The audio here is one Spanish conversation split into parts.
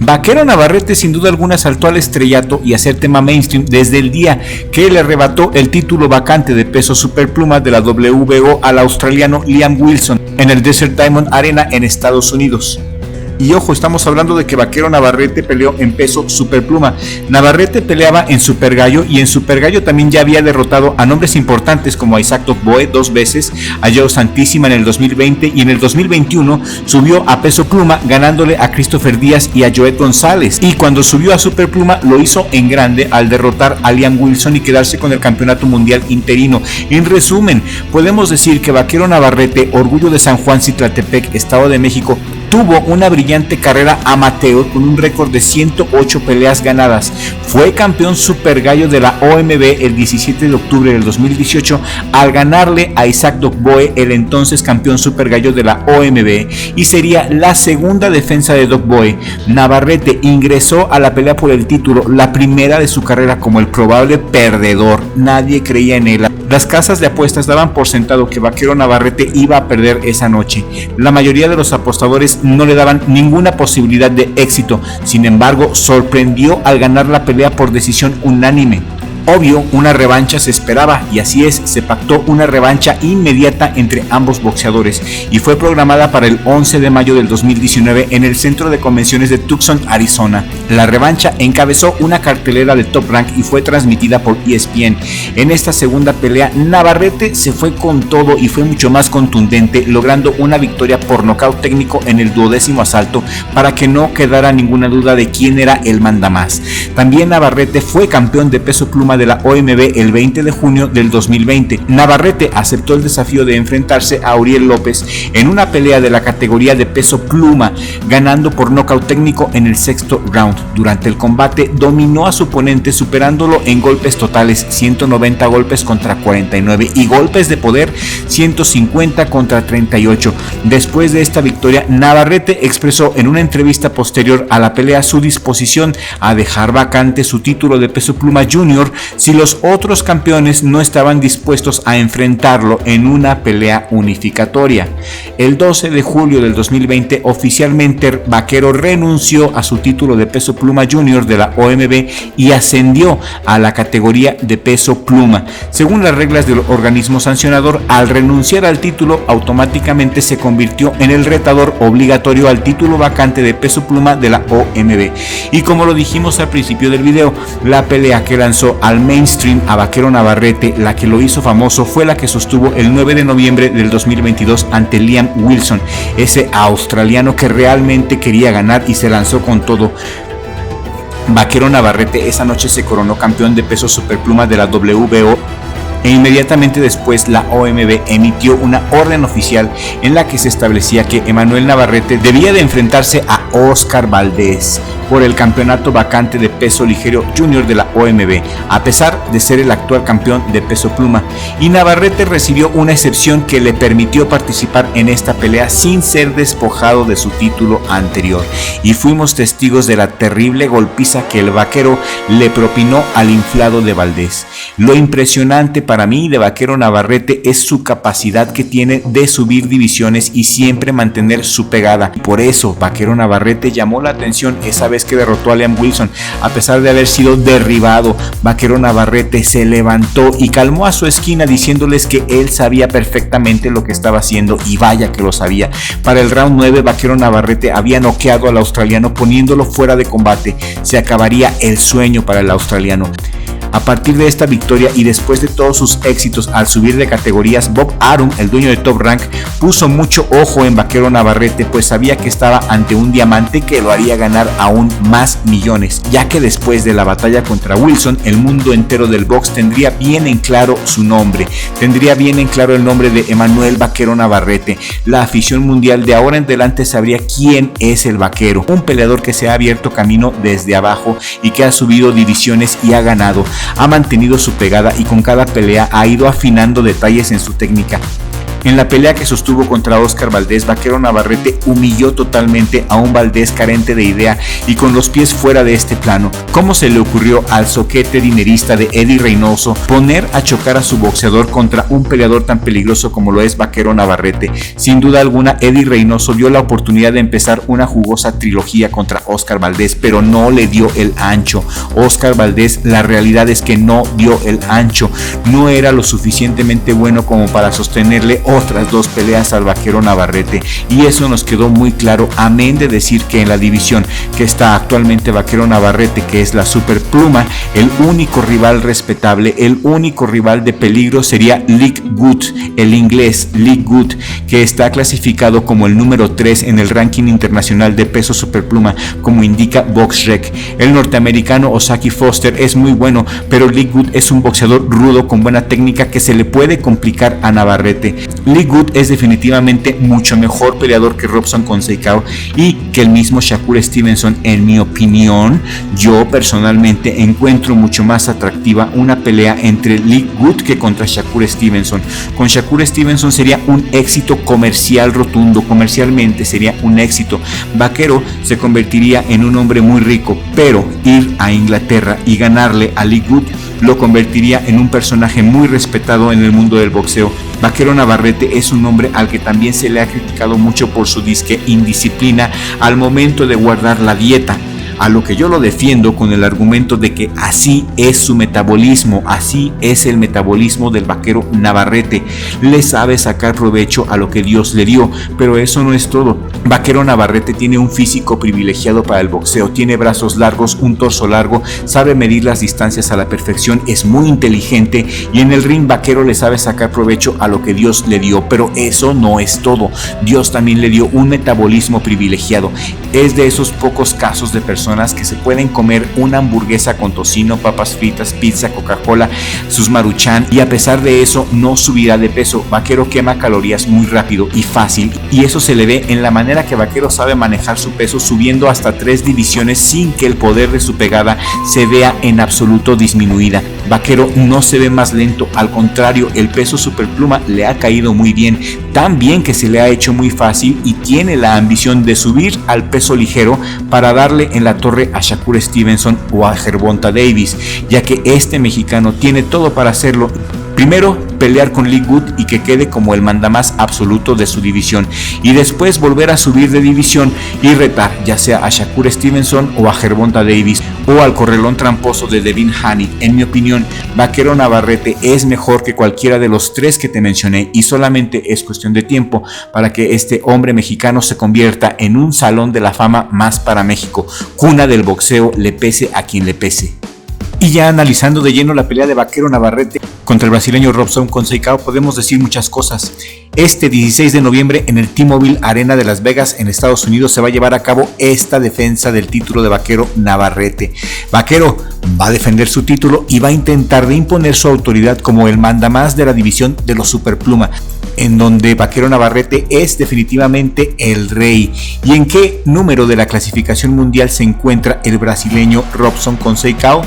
Vaquero Navarrete sin duda alguna saltó al estrellato y a ser tema mainstream desde el día que le arrebató el título vacante de peso superpluma de la WBO al australiano Liam Wilson en el Desert Diamond Arena en Estados Unidos. Y ojo, estamos hablando de que Vaquero Navarrete peleó en peso superpluma. Navarrete peleaba en Super Gallo y en Super Gallo también ya había derrotado a nombres importantes como a Isaac Dogboe 2 veces, a Joe Santísima en el 2020 y en el 2021 subió a peso pluma ganándole a Christopher Díaz y a Joet González. Y cuando subió a superpluma lo hizo en grande al derrotar a Liam Wilson y quedarse con el campeonato mundial interino. En resumen, podemos decir que Vaquero Navarrete, orgullo de San Juan Citlaltepec, Estado de México, tuvo una brillante carrera amateur con un récord de 108 peleas ganadas. Fue campeón Super Gallo de la OMB el 17 de octubre del 2018 al ganarle a Isaac Dogboe, el entonces campeón Super Gallo de la OMB, y sería la segunda defensa de Dogboe. Navarrete ingresó a la pelea por el título, la primera de su carrera, como el probable perdedor. Nadie creía en él. Las casas de apuestas daban por sentado que Vaquero Navarrete iba a perder esa noche. La mayoría de los apostadores no le daban ninguna posibilidad de éxito. Sin embargo, sorprendió al ganar la pelea por decisión unánime. Obvio, una revancha se esperaba y así es, se pactó una revancha inmediata entre ambos boxeadores y fue programada para el 11 de mayo del 2019 en el Centro de Convenciones de Tucson, Arizona. La revancha encabezó una cartelera de Top Rank y fue transmitida por ESPN. En esta segunda pelea, Navarrete se fue con todo y fue mucho más contundente, logrando una victoria por nocaut técnico en el 12º asalto para que no quedara ninguna duda de quién era el mandamás. También Navarrete fue campeón de peso pluma de la OMB el 20 de junio del 2020. Navarrete aceptó el desafío de enfrentarse a Uriel López en una pelea de la categoría de peso pluma, ganando por nocaut técnico en el sexto round. Durante el combate dominó a su oponente superándolo en golpes totales 190 golpes contra 49 y golpes de poder 150 contra 38. Después de esta victoria, Navarrete expresó en una entrevista posterior a la pelea su disposición a dejar vacante su título de peso pluma junior si los otros campeones no estaban dispuestos a enfrentarlo en una pelea unificatoria. El 12 de julio del 2020, oficialmente Vaquero renunció a su título de peso pluma junior de la OMB y ascendió a la categoría de peso pluma. Según las reglas del organismo sancionador, al renunciar al título, automáticamente se convirtió en el retador obligatorio al título vacante de peso pluma de la OMB. Y como lo dijimos al principio del video, la pelea que lanzó al mainstream a Vaquero Navarrete, la que lo hizo famoso, fue la que sostuvo el 9 de noviembre del 2022 ante Liam Wilson, ese australiano que realmente quería ganar y se lanzó con todo. Vaquero Navarrete esa noche se coronó campeón de peso superpluma de la WBO e inmediatamente después la OMB emitió una orden oficial en la que se establecía que Emanuel Navarrete debía de enfrentarse a Oscar Valdez por el campeonato vacante de peso ligero junior de la OMB, a pesar de ser el actual campeón de peso pluma, y Navarrete recibió una excepción que le permitió participar en esta pelea sin ser despojado de su título anterior, y fuimos testigos de la terrible golpiza que el Vaquero le propinó al inflado de Valdez. Lo impresionante para mí de Vaquero Navarrete es su capacidad que tiene de subir divisiones y siempre mantener su pegada. Por eso Vaquero Navarrete llamó la atención esa vez que derrotó a Liam Wilson. A pesar de haber sido derribado, Vaquero Navarrete se levantó y calmó a su esquina diciéndoles que él sabía perfectamente lo que estaba haciendo, y vaya que lo sabía. Para el round 9, Vaquero Navarrete había noqueado al australiano poniéndolo fuera de combate. Se acabaría el sueño para el australiano. A partir de esta victoria y después de todos sus éxitos al subir de categorías, Bob Arum, el dueño de Top Rank, puso mucho ojo en Vaquero Navarrete, pues sabía que estaba ante un diamante que lo haría ganar aún más millones, ya que después de la batalla contra Wilson, el mundo entero del box tendría bien en claro su nombre, tendría bien en claro el nombre de Emanuel Vaquero Navarrete. La afición mundial de ahora en adelante sabría quién es el Vaquero, un peleador que se ha abierto camino desde abajo y que ha subido divisiones y ha ganado. Ha mantenido su pegada y con cada pelea ha ido afinando detalles en su técnica. En la pelea que sostuvo contra Oscar Valdés, Vaquero Navarrete humilló totalmente a un Valdés carente de idea y con los pies fuera de este plano. ¿Cómo se le ocurrió al soquete dinerista de Eddie Reynoso poner a chocar a su boxeador contra un peleador tan peligroso como lo es Vaquero Navarrete? Sin duda alguna, Eddie Reynoso vio la oportunidad de empezar una jugosa trilogía contra Oscar Valdés, pero no le dio el ancho. Oscar Valdés, la realidad es que no dio el ancho, no era lo suficientemente bueno como para sostenerle otras dos peleas al Vaquero Navarrete, y eso nos quedó muy claro, amén de decir que en la división que está actualmente Vaquero Navarrete, que es la superpluma, el único rival respetable, el único rival de peligro sería League Good, el inglés League Good, que está clasificado como el número 3 en el ranking internacional de peso superpluma, como indica BoxRec. El norteamericano Osaki Foster es muy bueno, pero League Good es un boxeador rudo con buena técnica que se le puede complicar a Navarrete. League Good es definitivamente mucho mejor peleador que Robson Conceição y que el mismo Shakur Stevenson. En mi opinión, yo personalmente encuentro mucho más atractiva una pelea entre League Good que contra Shakur Stevenson. Con Shakur Stevenson sería un éxito comercial rotundo, comercialmente sería un éxito. Vaquero se convertiría en un hombre muy rico, pero ir a Inglaterra y ganarle a League Good lo convertiría en un personaje muy respetado en el mundo del boxeo. Vaquero Navarrete es un hombre al que también se le ha criticado mucho por su disque indisciplina al momento de guardar la dieta, a lo que yo lo defiendo con el argumento de que así es su metabolismo, así es el metabolismo del Vaquero Navarrete. Le sabe sacar provecho a lo que Dios le dio, pero eso no es todo. Vaquero Navarrete tiene un físico privilegiado para el boxeo, tiene brazos largos, un torso largo, sabe medir las distancias a la perfección, es muy inteligente y en el ring Vaquero le sabe sacar provecho a lo que Dios le dio, pero eso no es todo. Dios también le dio un metabolismo privilegiado. Es de esos pocos casos de personas que se pueden comer una hamburguesa con tocino, papas fritas, pizza, Coca-Cola, sus Maruchan, y a pesar de eso no subirá de peso. Vaquero quema calorías muy rápido y fácil, y eso se le ve en la manera que Vaquero sabe manejar su peso, subiendo hasta 3 divisiones sin que el poder de su pegada se vea en absoluto disminuida. Vaquero no se ve más lento, al contrario, el peso superpluma le ha caído muy bien, tan bien que se le ha hecho muy fácil y tiene la ambición de subir al peso ligero para darle en la torre a Shakur Stevenson o a Gervonta Davis, ya que este mexicano tiene todo para hacerlo. Primero, pelear con League Good y que quede como el mandamás absoluto de su división, y después volver a subir de división y retar ya sea a Shakur Stevenson o a Gervonta Davis o al correlón tramposo de Devin Haney. En mi opinión, Vaquero Navarrete es mejor que cualquiera de los 3 que te mencioné, y solamente es cuestión de tiempo para que este hombre mexicano se convierta en un salón de la fama más para México, cuna del boxeo, le pese a quien le pese. Y ya analizando de lleno la pelea de Vaquero Navarrete contra el brasileño Robson Conceição, podemos decir muchas cosas. Este 16 de noviembre en el T-Mobile Arena de Las Vegas, en Estados Unidos, se va a llevar a cabo esta defensa del título de Vaquero Navarrete. Vaquero va a defender su título y va a intentar de imponer su autoridad como el mandamás de la división de los superpluma, en donde Vaquero Navarrete es definitivamente el rey. ¿Y en qué número de la clasificación mundial se encuentra el brasileño Robson Conceição?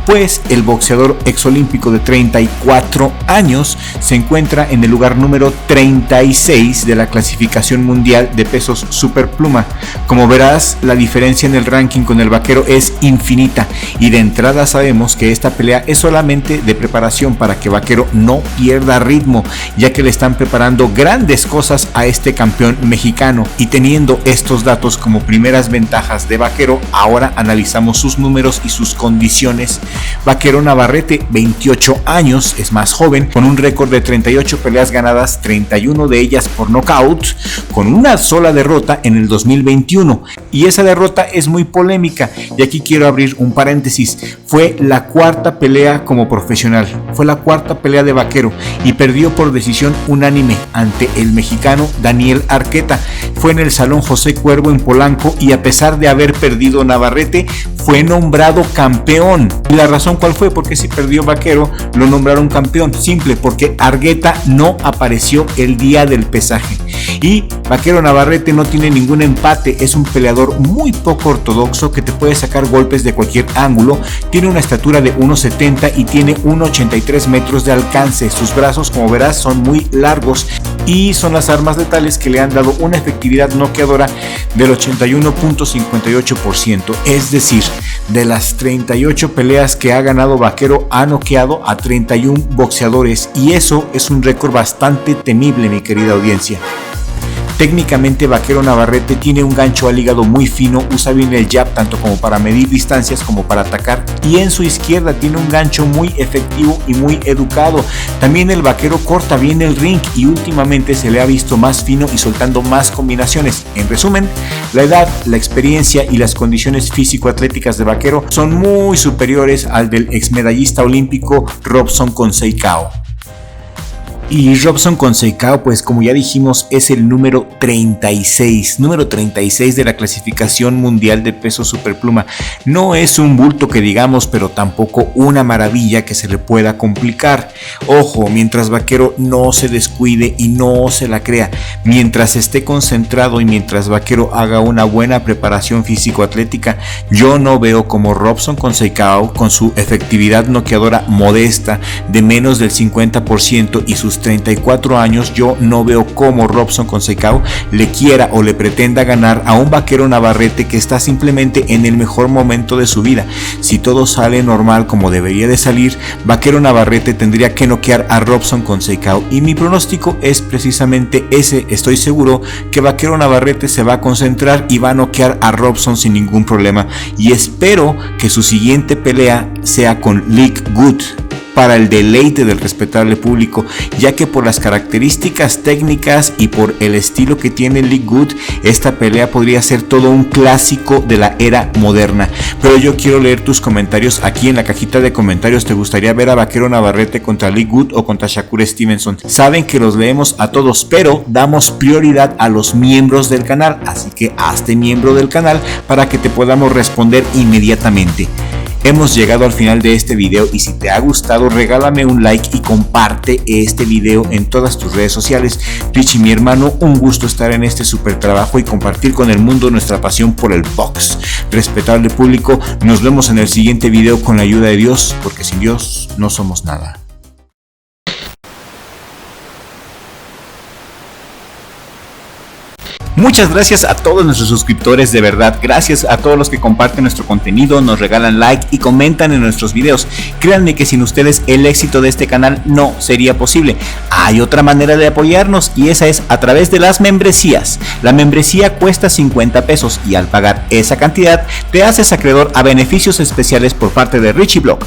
Pues el boxeador exolímpico de 34 años se encuentra en el lugar número 36 de la clasificación mundial de pesos superpluma. Como verás, la diferencia en el ranking con el Vaquero es infinita, y de entrada sabemos que esta pelea es solamente de preparación para que Vaquero no pierda ritmo, ya que le están preparando grandes cosas a este campeón mexicano. Y teniendo estos datos como primeras ventajas de Vaquero, ahora analizamos sus números y sus condiciones. Vaquero Navarrete, 28 años, es más joven, con un récord de 38 peleas ganadas, 31 de ellas por nocaut, con una sola derrota en el 2021. Y esa derrota es muy polémica, y aquí quiero abrir un paréntesis. Fue la 4ª pelea como profesional, fue la 4ª pelea de Vaquero, y perdió por decisión unánime ante el mexicano Daniel Arqueta. Fue en el Salón José Cuervo en Polanco, y a pesar de haber perdido Navarrete, fue nombrado campeón. La la razón cuál fue, porque si perdió Vaquero lo nombraron campeón, simple, porque Argueta no apareció el día del pesaje. Y Vaquero Navarrete no tiene ningún empate, es un peleador muy poco ortodoxo que te puede sacar golpes de cualquier ángulo, tiene una estatura de 1.70 y tiene 1.83 metros de alcance, sus brazos como verás son muy largos y son las armas letales que le han dado una efectividad noqueadora del 81.58%, es decir, de las 38 peleas que ha ganado Vaquero ha noqueado a 31 boxeadores y eso es un récord bastante temible, mi querida audiencia. Técnicamente Vaquero Navarrete tiene un gancho al hígado muy fino, usa bien el jab tanto como para medir distancias como para atacar y en su izquierda tiene un gancho muy efectivo y muy educado. También el Vaquero corta bien el ring y últimamente se le ha visto más fino y soltando más combinaciones. En resumen, la edad, la experiencia y las condiciones físico-atléticas de Vaquero son muy superiores al del exmedallista olímpico Robson Conceição. Y Robson Conceição, pues como ya dijimos, es el número 36 de la clasificación mundial de peso superpluma. No es un bulto que digamos, pero tampoco una maravilla que se le pueda complicar. Ojo, mientras Vaquero no se descuide y no se la crea, mientras esté concentrado y mientras Vaquero haga una buena preparación físico-atlética, yo no veo como Robson Conceição, con su efectividad noqueadora modesta de menos del 50% y sus 34 años, yo no veo cómo Robson Conceição le quiera o le pretenda ganar a un Vaquero Navarrete que está simplemente en el mejor momento de su vida. Si todo sale normal como debería de salir, Vaquero Navarrete tendría que noquear a Robson Conceição y mi pronóstico es precisamente ese. Estoy seguro que Vaquero Navarrete se va a concentrar y va a noquear a Robson sin ningún problema y espero que su siguiente pelea sea con League Good, para el deleite del respetable público, ya que por las características técnicas y por el estilo que tiene League Good, esta pelea podría ser todo un clásico de la era moderna. Pero yo quiero leer tus comentarios aquí en la cajita de comentarios. ¿Te gustaría ver a Vaquero Navarrete contra League Good o contra Shakur Stevenson? Saben que los leemos a todos, pero damos prioridad a los miembros del canal, así que hazte miembro del canal para que te podamos responder inmediatamente. Hemos llegado al final de este video y si te ha gustado regálame un like y comparte este video en todas tus redes sociales. Richie, mi hermano, un gusto estar en este super trabajo y compartir con el mundo nuestra pasión por el box. Respetable público, nos vemos en el siguiente video con la ayuda de Dios, porque sin Dios no somos nada. Muchas gracias a todos nuestros suscriptores, de verdad, gracias a todos los que comparten nuestro contenido, nos regalan like y comentan en nuestros videos. Créanme que sin ustedes el éxito de este canal no sería posible. Hay otra manera de apoyarnos y esa es a través de las membresías. La membresía cuesta 50 pesos y al pagar esa cantidad te haces acreedor a beneficios especiales por parte de Richie Blog.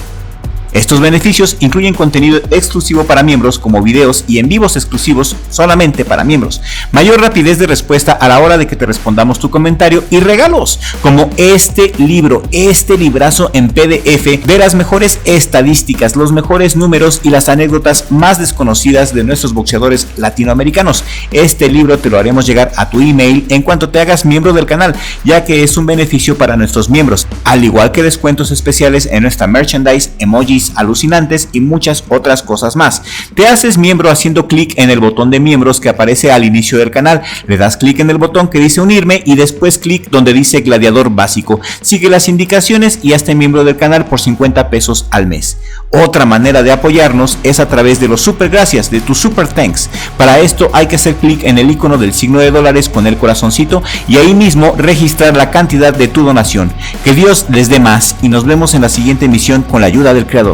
Estos beneficios incluyen contenido exclusivo para miembros como videos y en vivos exclusivos solamente para miembros, mayor rapidez de respuesta a la hora de que te respondamos tu comentario y regalos como este libro, este librazo en PDF de las mejores estadísticas, los mejores números y las anécdotas más desconocidas de nuestros boxeadores latinoamericanos. Este libro te lo haremos llegar a tu email en cuanto te hagas miembro del canal, ya que es un beneficio para nuestros miembros, al igual que descuentos especiales en nuestra merchandise, emojis alucinantes y muchas otras cosas más. Te haces miembro haciendo clic en el botón de miembros que aparece al inicio del canal, le das clic en el botón que dice unirme y después clic donde dice gladiador básico. Sigue las indicaciones y hazte miembro del canal por 50 pesos al mes. Otra manera de apoyarnos es a través de los super gracias, de tu super thanks. Para esto hay que hacer clic en el icono del signo de dólares con el corazoncito y ahí mismo registrar la cantidad de tu donación. Que Dios les dé más y nos vemos en la siguiente emisión con la ayuda del Creador.